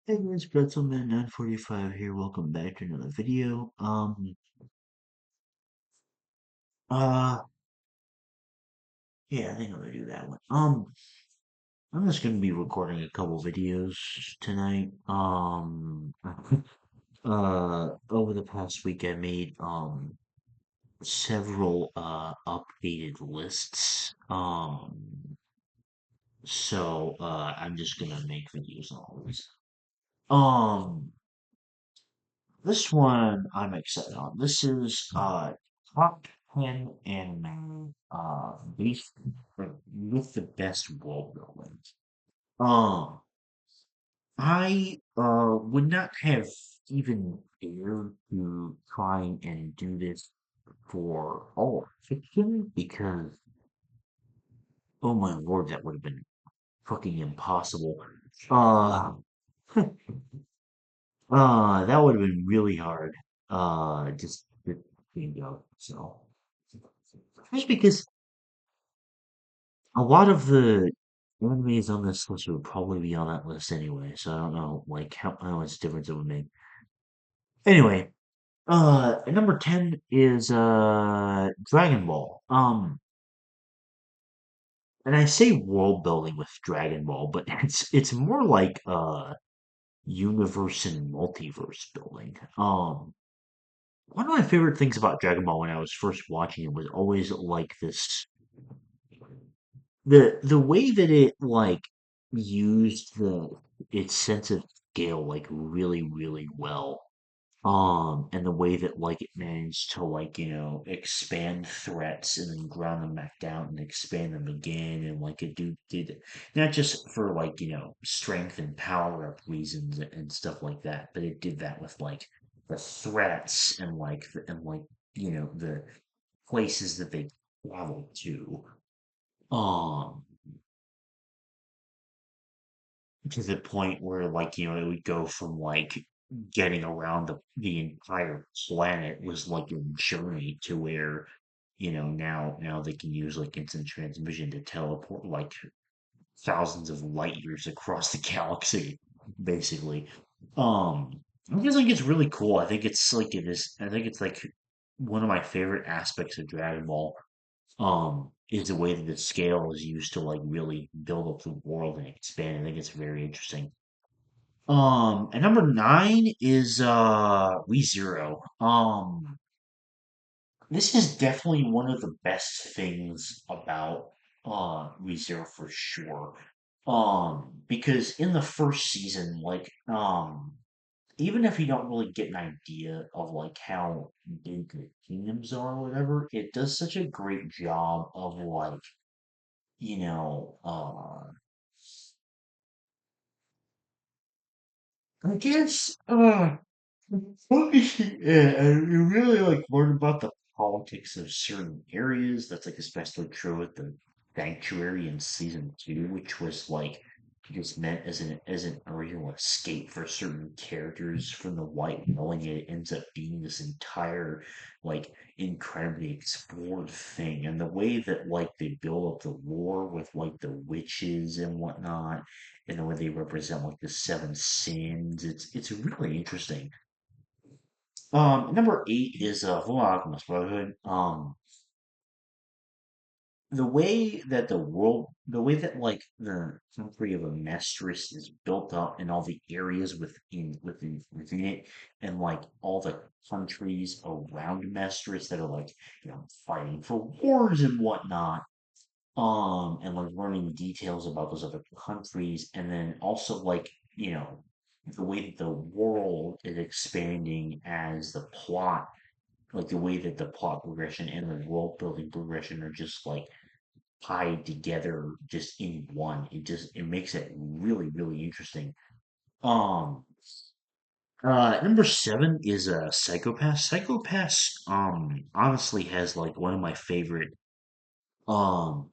Hey guys, Pretzelman 945 here. Welcome back to another video. Uh, yeah, I think I'm gonna do that one. I'm just gonna be recording a couple videos tonight. Over the past week, I made several updated lists. I'm just gonna make videos on all these. Um, This one I'm excited on. This is top 10 anime based with the best world building. Um I would not have even dared to try and do this for all fiction because oh my lord, that would have been fucking impossible. Uh that would have been really hard. Just to go. So just because a lot of the animes on this list would probably be on that list anyway, so I don't know like how much difference it would make. Anyway, number 10 is Dragon Ball. And I say world building with Dragon Ball, but it's more like universe and multiverse building. One of my favorite things about Dragon Ball when I was first watching it was always like this the way that it like used the its sense of scale like really well, and the way that like it managed to like expand threats and then ground them back down and expand them again, and like it did it not just for like strength and power up reasons and stuff like that, but it did that with like the threats and the places that they traveled um to the point where like it would go from like getting around the entire planet was like a journey to where now they can use like instant transmission to teleport like thousands of light years across the galaxy basically. I just think it's really cool. I think it's like one of my favorite aspects of Dragon Ball is the way that the scale is used to like really build up the world and expand. I think it's very interesting. And number 9 is ReZero. This is definitely one of the best things about ReZero for sure. Because in the first season, even if you don't really get an idea of like how big the kingdoms are or whatever, it does such a great job of like, you know, I guess yeah, and you really like learn about the politics of certain areas. That's like especially true with the Sanctuary in season two, which was like just meant as an original escape for certain characters from the White, knowing it ends up being this entire like incredibly explored thing. And the way that like they build up the war with like the witches and whatnot, and the way they represent like the seven sins, it's really interesting. Number 8 is Full Alchemist Brotherhood. The way that like the country of Amestris is built up, and all the areas within it, and like all the countries around Amestris that are like fighting for wars and whatnot. And like learning details about those other countries, and then also like the way that the world is expanding as the plot, like the way that the plot progression and the world building progression are just like tied together just in one. It makes it really interesting. Um Number 7 is Psychopass. Psychopass honestly has like one of my favorite um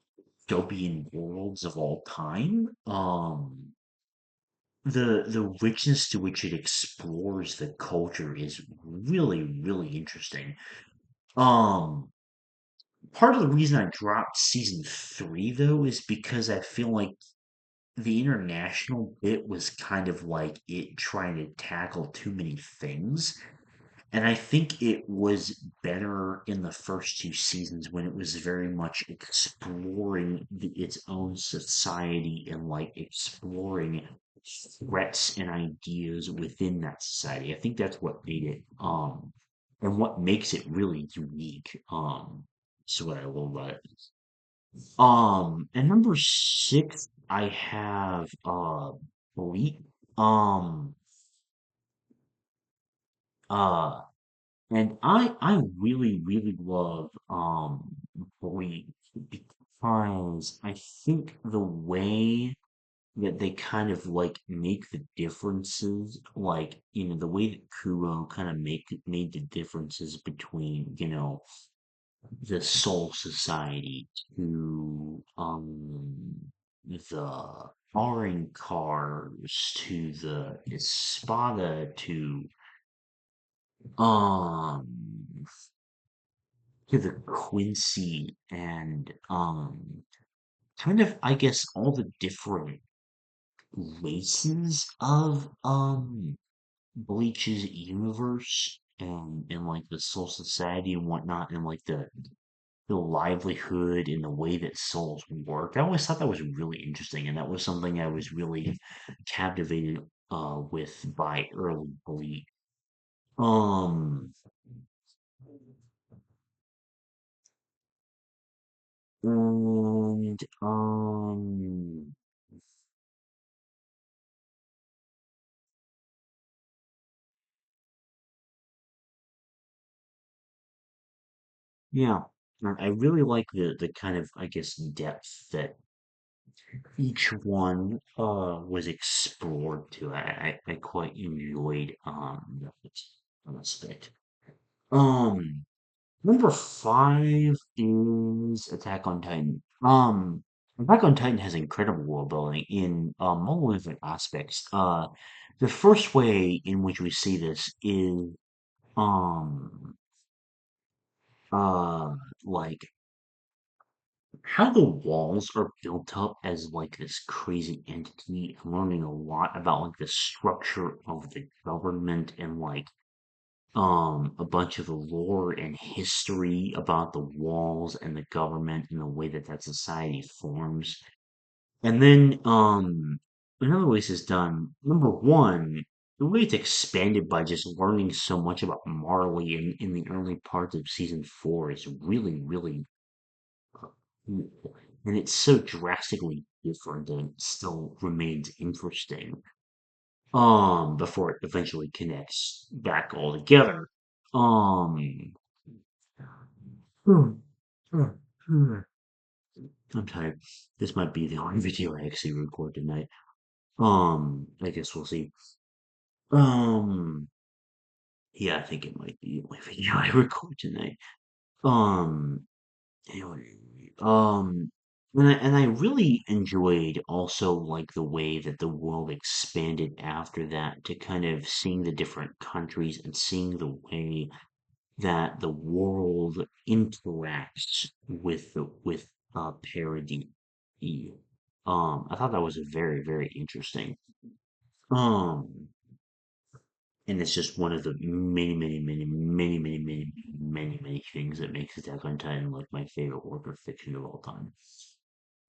dystopian worlds of all time. The richness to which it explores the culture is really interesting. Um Part of the reason I dropped season 3 though is because I feel like the international bit was kind of like it trying to tackle too many things. And I think it was better in the first two seasons when it was very much exploring its own society and like exploring threats and ideas within that society. I think that's what made it and what makes it really unique. So what I love about it. And number six, I have Bleak. Um uh And I really, really love Bleak because I think the way that they kind of like make the differences, like, the way that Kuro kind of made the differences between, the Soul Society to the Arin cars to the Espada um to the Quincy and kind of I guess all the different races of Bleach's universe and like the Soul Society and whatnot and like the livelihood and the way that souls work. I always thought that was really interesting and that was something I was really captivated with by early Bleach. Um and Yeah, I really like the kind of I guess depth that each one was explored to. I quite enjoyed that aspect. Um, Number five is Attack on Titan. Attack on Titan has incredible world building in multiple different aspects. The first way in which we see this is um uh like how the walls are built up as like this crazy entity. I'm learning a lot about like the structure of the government and like a bunch of the lore and history about the walls and the government and the way that that society forms. And then another way this is done, number one, the way it's expanded by just learning so much about Marley in the early parts of season four is really, really cool. And it's so drastically different and it still remains interesting. Before it eventually connects back all together. Um, hmm, hmm, hmm. I'm tired. This might be the only video I actually record tonight. I guess we'll see. Um, yeah, I think it might be the only video I record tonight. Um, Anyway, and I really enjoyed also like the way that the world expanded after that to kind of seeing the different countries and seeing the way that the world interacts with parody. I thought that was very, very interesting. Um, and it's just one of the many, many, many, many, many, many, many, many things that makes Attack on Titan like my favorite work of fiction of all time.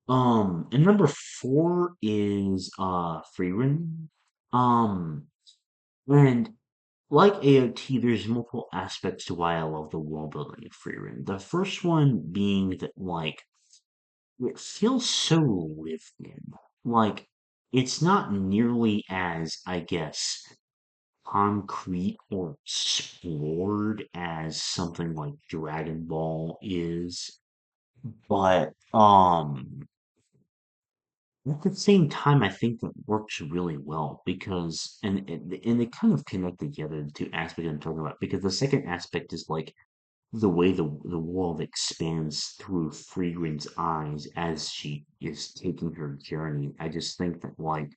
And number four is Freerun. Um, and like AOT, there's multiple aspects to why I love the world building of Freerun. The first one being that like it feels so lived in. Like it's not nearly as, I guess, concrete or explored as something like Dragon Ball is. But at the same time, I think that works really well because and they kind of connect together the two aspects I'm talking about because the second aspect is like the way the world expands through Freegreen's eyes as she is taking her journey. I just think that like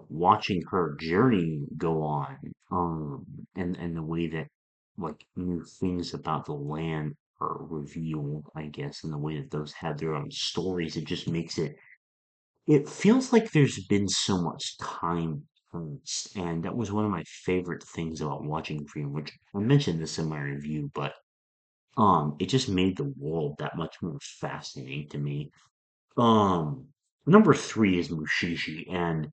watching her journey go on, and the way that like new things about the land are revealed, I guess, and the way that those have their own stories, it just makes it it feels like there's been so much time passed, and that was one of my favorite things about watching Freedom, which I mentioned this in my review, but it just made the world that much more fascinating to me. Um, Number three is Mushishi, and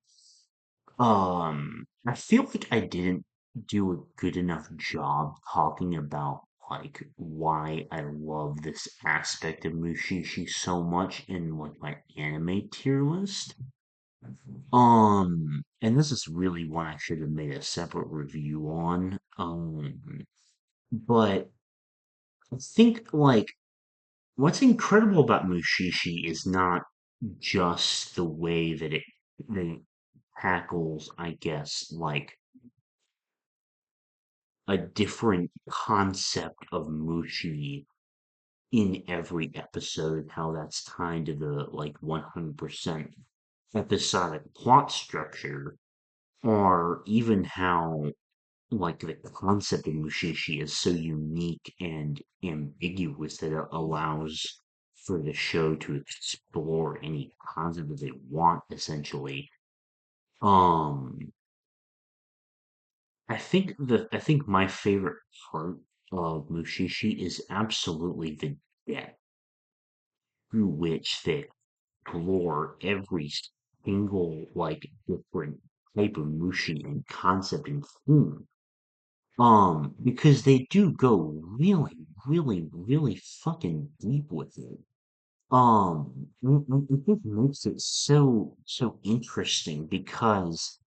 I feel like I didn't do a good enough job talking about like why I love this aspect of Mushishi so much in like my anime tier list. And this is really one I should have made a separate review on. But I think like what's incredible about Mushishi is not just the way that it tackles, I guess, like a different concept of Mushi in every episode, how that's tied to the like 100% episodic plot structure, or even how like the concept of Mushishi is so unique and ambiguous that it allows for the show to explore any concept that they want, essentially. Um, I think my favorite part of Mushishi is absolutely the depth through which they explore every single like different type of Mushi and concept and theme. Because they do go really, really, really fucking deep with it. It just makes it so interesting because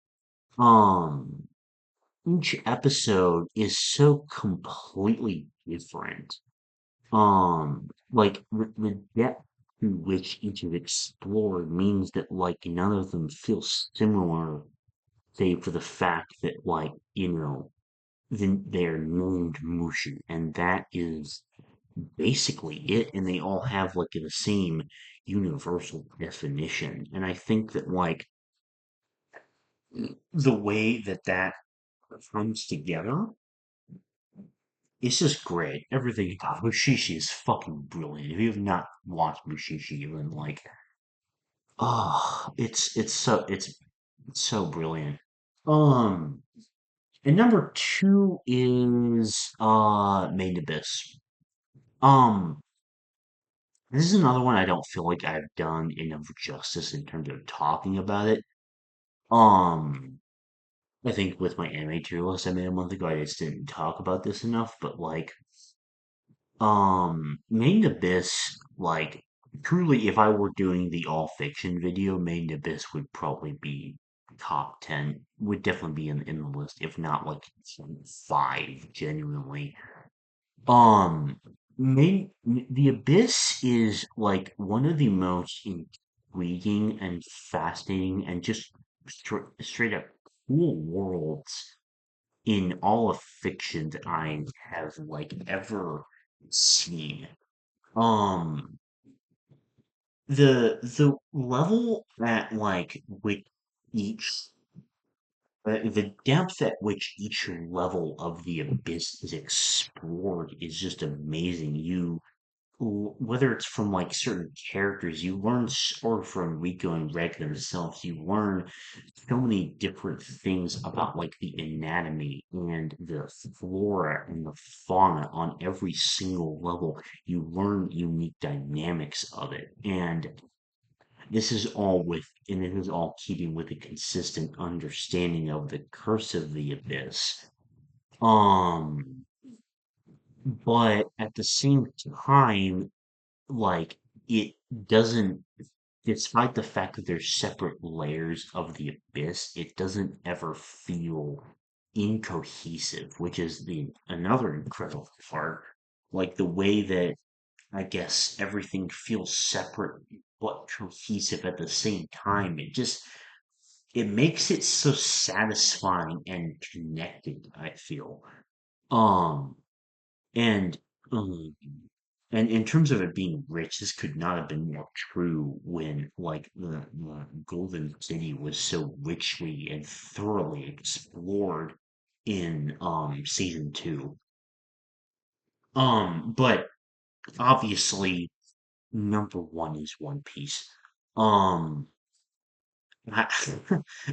um each episode is so completely different. Like the depth to which each is explored means that like none of them feel similar, save for the fact that like, they're named Mushi, and that is basically it, and they all have like the same universal definition. And I think that like the way that comes together, it's just great. Everything about Mushishi is fucking brilliant. If you have not watched Mushishi, then like, it's so brilliant. Um, and number two is Main Abyss. Um, this is another one I don't feel like I've done enough justice in terms of talking about it. Um, I think with my anime tier list I made a month ago, I just didn't talk about this enough, but like, Main Abyss, like, truly, if I were doing the all fiction video, Main Abyss would probably be top 10, would definitely be in the list, if not like five, genuinely. Um, the Abyss is like one of the most intriguing and fascinating and just straight up cool worlds in all of fiction that I have like ever seen. Um, the level at like which each the depth at which each level of the abyss is explored is just amazing. Whether it's from like certain characters you learn, or from Rico and Reg themselves, you learn so many different things about like the anatomy and the flora and the fauna on every single level. You learn unique dynamics of it, and this is all keeping with a consistent understanding of the curse of the abyss. um but at the same time, like, it doesn't, despite the fact that there's separate layers of the abyss, it doesn't ever feel incohesive, which is the another incredible part. Like the way that I guess everything feels separate but cohesive at the same time. It makes it so satisfying and connected, I feel. Um and um, and in terms of it being rich, this could not have been more true when, like, the Golden City was so richly and thoroughly explored in season two. But obviously, number one is One Piece. Um, I,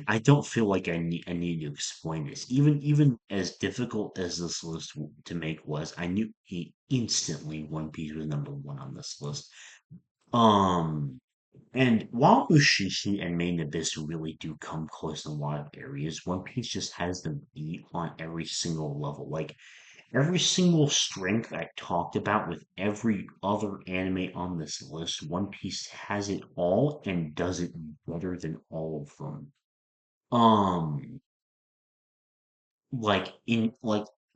I don't feel like I need to explain this. Even as difficult as this list to make was, I knew instantly One Piece was number one on this list. Um, and while Ushishi and Main Abyss really do come close in a lot of areas, One Piece just has them beat on every single level. Like every single strength I talked about with every other anime on this list, One Piece has it all and does it better than all of them. Um,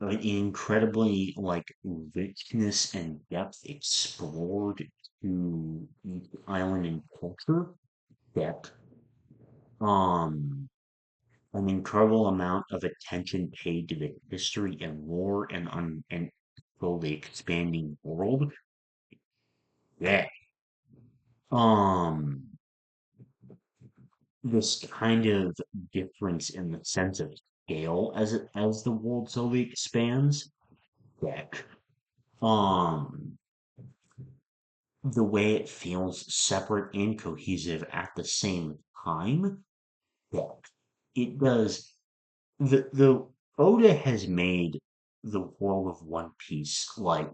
an incredibly richness and depth explored to each island and culture. Depth. Um, an incredible amount of attention paid to the history and lore and slowly expanding world. Yeah. Um, this kind of difference in the sense of scale as the world slowly expands. Heck. Um, the way it feels separate and cohesive at the same time. Heck. It does. The Oda has made the world of One Piece to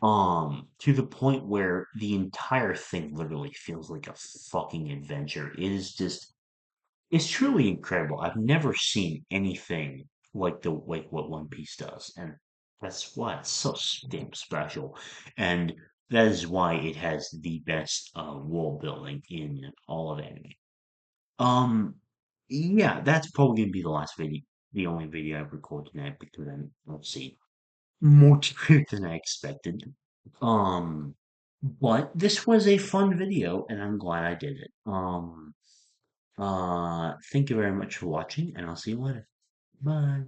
the point where the entire thing literally feels like a fucking adventure. It is just it's truly incredible. I've never seen anything like what One Piece does, and that's why it's so damn special. And that is why it has the best world building in all of anime. Um, yeah, that's probably gonna be the last video, the only video I record tonight because I'm, let's see, more tired than I expected. Um, but this was a fun video, and I'm glad I did it. Thank you very much for watching, and I'll see you later. Bye.